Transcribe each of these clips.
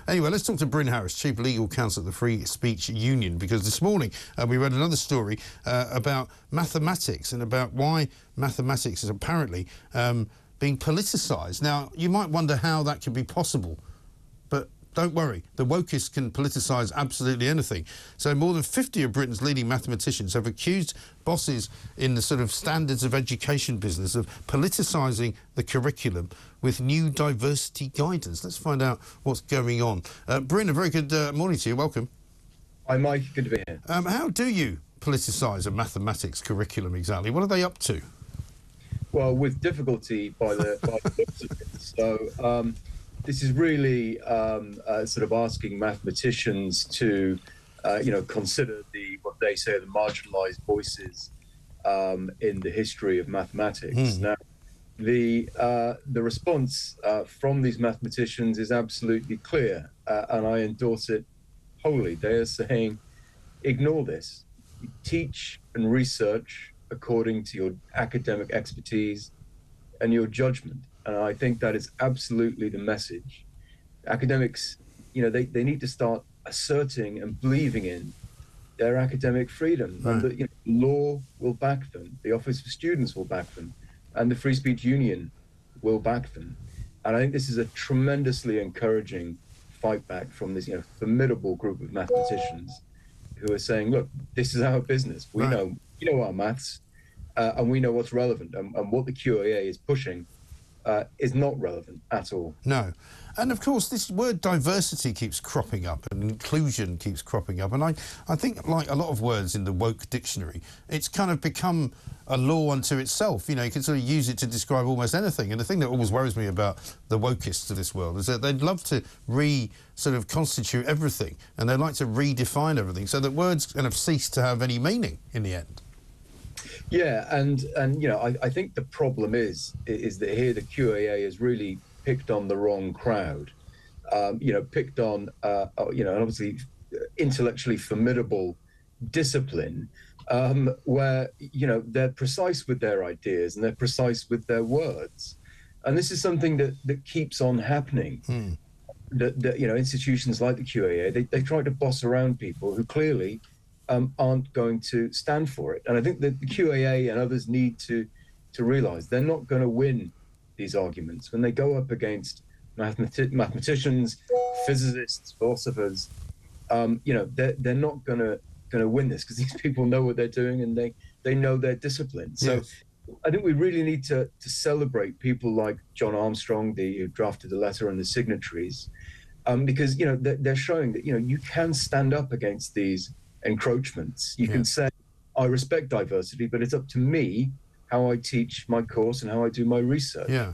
Anyway, let's talk to Bryn Harris, Chief Legal Counsel at the Free Speech Union, because this morning we read another story about mathematics and about why mathematics is apparently being politicised. Now, you might wonder how that can be possible, but don't worry, the Wokeists can politicise absolutely anything. So more than 50 of Britain's leading mathematicians have accused bosses in the sort of standards of education business of politicising the curriculum with new diversity guidance. Let's find out what's going on. Bryn, a very good morning to you. Welcome. Hi, Mike. Good to be here. How do you politicise a mathematics curriculum exactly? What are they up to? Well, with difficulty by the looks of it. So this is really sort of asking mathematicians to, consider what they say are the marginalised voices in the history of mathematics. Now, the response from these mathematicians is absolutely clear, and I endorse it wholly. They are saying, ignore this. Teach and research according to your academic expertise and your judgment. And I think that is absolutely the message. Academics, they need to start asserting and believing in their academic freedom. Right. And the law will back them, the Office for Students will back them, and the Free Speech Union will back them. And I think this is a tremendously encouraging fight back from this formidable group of mathematicians who are saying, look, this is our business. We know our maths, and we know what's relevant. And what the QAA is pushing is not relevant at all. No. And of course, this word diversity keeps cropping up and inclusion keeps cropping up. And I think, like a lot of words in the woke dictionary, it's kind of become a law unto itself. You can sort of use it to describe almost anything. And the thing that always worries me about the wokeists of this world is that they'd love to sort of constitute everything, and they like to redefine everything so that words kind of cease to have any meaning in the end. Yeah, and I think the problem is that here the QAA has really picked on the wrong crowd, picked on, an obviously intellectually formidable discipline where, they're precise with their ideas and they're precise with their words. And this is something that keeps on happening. That institutions like the QAA, they try to boss around people who clearly aren't going to stand for it. And I think that the QAA and others need to realize they're not going to win these arguments when they go up against mathematicians, physicists, philosophers. They're not going to win this because these people know what they're doing and they know their discipline. So yes. I think we really need to celebrate people like John Armstrong, who drafted the letter, and the signatories, because they're showing that you can stand up against these encroachments. You can say, I respect diversity, but it's up to me how I teach my course and how I do my research. Yeah.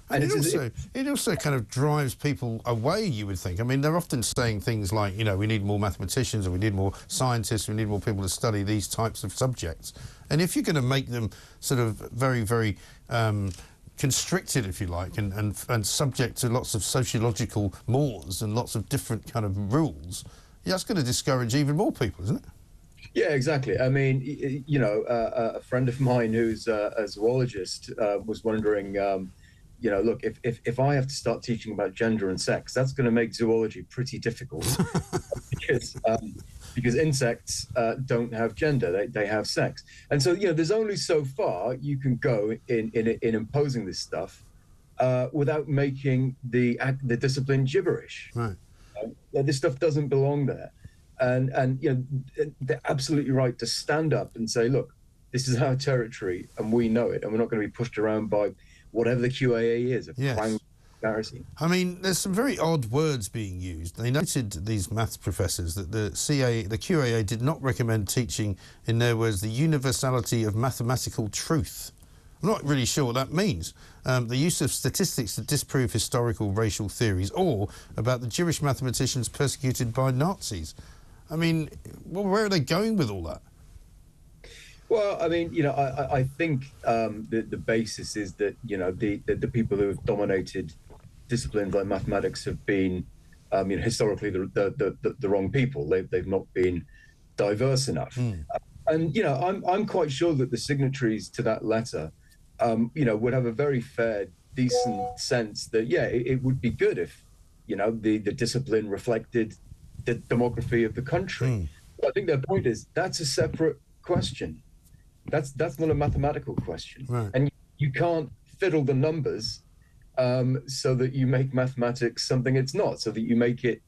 And it also kind of drives people away, you would think. I mean, they're often saying things like, we need more mathematicians, or we need more scientists, we need more people to study these types of subjects. And if you're going to make them sort of very, very constricted, if you like, and subject to lots of sociological mores and lots of different kind of rules, that's going to discourage even more people, isn't it? Yeah, exactly. I mean, a friend of mine who's a zoologist was wondering, look, if I have to start teaching about gender and sex, that's going to make zoology pretty difficult because insects don't have gender; they have sex. And so, there's only so far you can go in imposing this stuff without making the discipline gibberish. Right. This stuff doesn't belong there. And they're absolutely right to stand up and say, look, this is our territory and we know it, and we're not going to be pushed around by whatever the QAA is. Yes. I mean, there's some very odd words being used. They noted, these maths professors, that the QAA did not recommend teaching, in their words, the universality of mathematical truth. I'm not really sure what that means. The use of statistics to disprove historical racial theories, or about the Jewish mathematicians persecuted by Nazis. I mean, where are they going with all that? Well, I mean, I think the basis is that, the people who have dominated disciplines like mathematics have been, historically the wrong people. They've not been diverse enough. And, I'm quite sure that the signatories to that letter would have a very fair, decent sense that, it would be good if, the discipline reflected the demography of the country. I think their point is that's a separate question. That's not a mathematical question. Right. And you can't fiddle the numbers so that you make mathematics something it's not, so that you make it,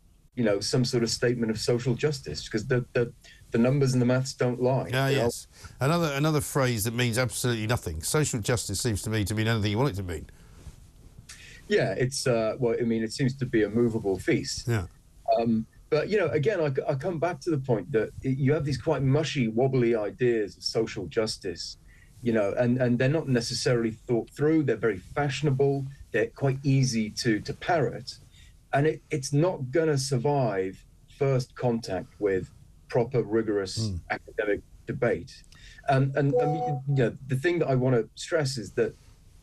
some sort of statement of social justice, because the numbers and the maths don't lie. Yes. Another phrase that means absolutely nothing. Social justice seems to me to mean anything you want it to mean. Yeah, it's it seems to be a movable feast. Yeah. But again, I come back to the point that you have these quite mushy, wobbly ideas of social justice, and they're not necessarily thought through. They're very fashionable. They're quite easy to parrot, and it's not going to survive first contact with proper, rigorous academic debate. And the thing that I want to stress is that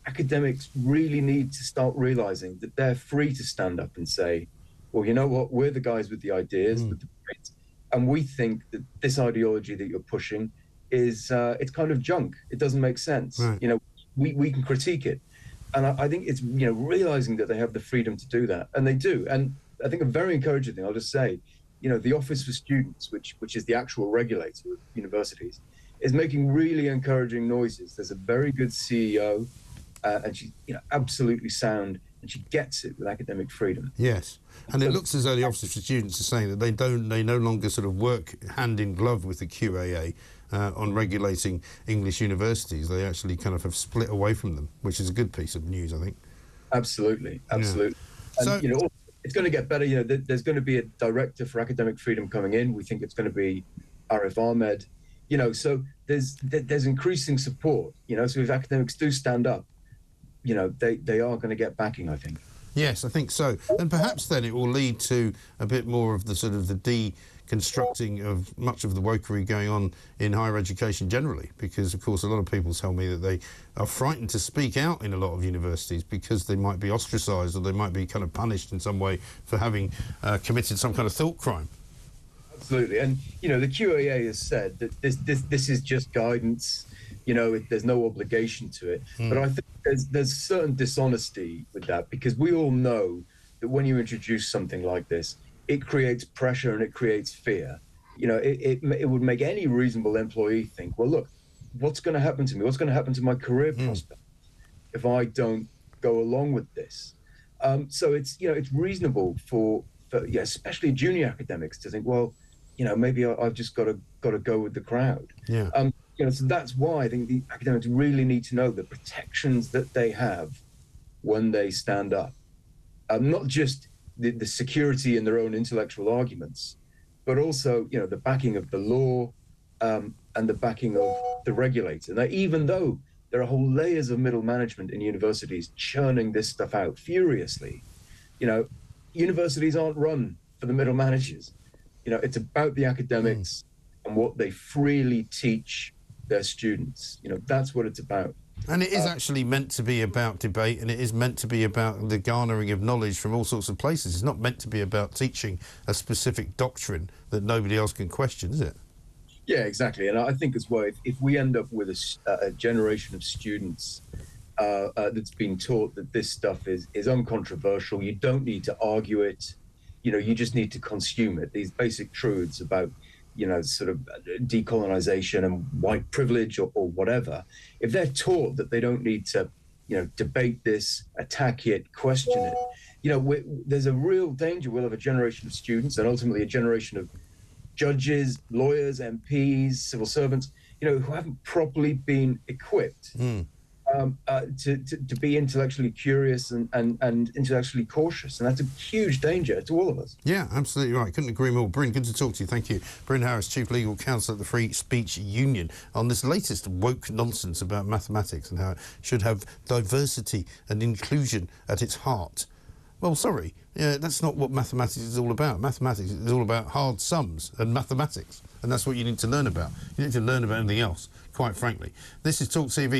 academics really need to start realizing that they're free to stand up and say, well, you know what, we're the guys with the ideas, with the debates, and we think that this ideology that you're pushing is it's kind of junk. It doesn't make sense. Right. We can critique it. And I think it's, realizing that they have the freedom to do that, and they do. And I think a very encouraging thing, I'll just say, the Office for Students, which is the actual regulator of universities, is making really encouraging noises. There's a very good CEO, and she's absolutely sound, and she gets it with academic freedom. Yes, and it looks as though the Office for Students are saying that they no longer sort of work hand in glove with the QAA on regulating English universities. They actually kind of have split away from them, which is a good piece of news, I think. Absolutely. Yeah. And so, it's going to get better. There's going to be a director for academic freedom coming in. We think it's going to be Arif Ahmed. So there's increasing support. So if academics do stand up, they are going to get backing, I think. Yes, I think so. And perhaps then it will lead to a bit more of the sort of the deconstructing of much of the wokery going on in higher education generally, because, of course, a lot of people tell me that they are frightened to speak out in a lot of universities because they might be ostracised or they might be kind of punished in some way for having committed some kind of thought crime. Absolutely. And, the QAA has said that this is just guidance. There's no obligation to it. But I think there's certain dishonesty with that, because we all know that when you introduce something like this, it creates pressure and it creates fear. It would make any reasonable employee think, well, look, what's going to happen to me? What's going to happen to my career prospects if I don't go along with this? So it's reasonable for especially junior academics to think, well, maybe I've just got to go with the crowd. Yeah. So that's why I think the academics really need to know the protections that they have when they stand up. Not just the security in their own intellectual arguments, but also, the backing of the law and the backing of the regulator. Now, even though there are whole layers of middle management in universities churning this stuff out furiously, universities aren't run for the middle managers. It's about the academics and what they freely teach their students. That's what it's about. And it is actually meant to be about debate, and it is meant to be about the garnering of knowledge from all sorts of places. It's not meant to be about teaching a specific doctrine that nobody else can question, is it? Yeah, exactly. And I think as well, if we end up with a generation of students that's been taught that this stuff is uncontroversial, you don't need to argue it, you just need to consume it. These basic truths about sort of decolonization and white privilege or whatever, if they're taught that they don't need to, debate this, attack it, question it, there's a real danger we'll have a generation of students and ultimately a generation of judges, lawyers, MPs, civil servants, who haven't properly been equipped to be intellectually curious and intellectually cautious. And that's a huge danger to all of us. Yeah, absolutely right. Couldn't agree more. Bryn, good to talk to you. Thank you. Bryn Harris, Chief Legal Counsel at the Free Speech Union, on this latest woke nonsense about mathematics and how it should have diversity and inclusion at its heart. Well, sorry, that's not what mathematics is all about. Mathematics is all about hard sums and mathematics, and that's what you need to learn about. You need to learn about anything else, quite frankly. This is TalkTV.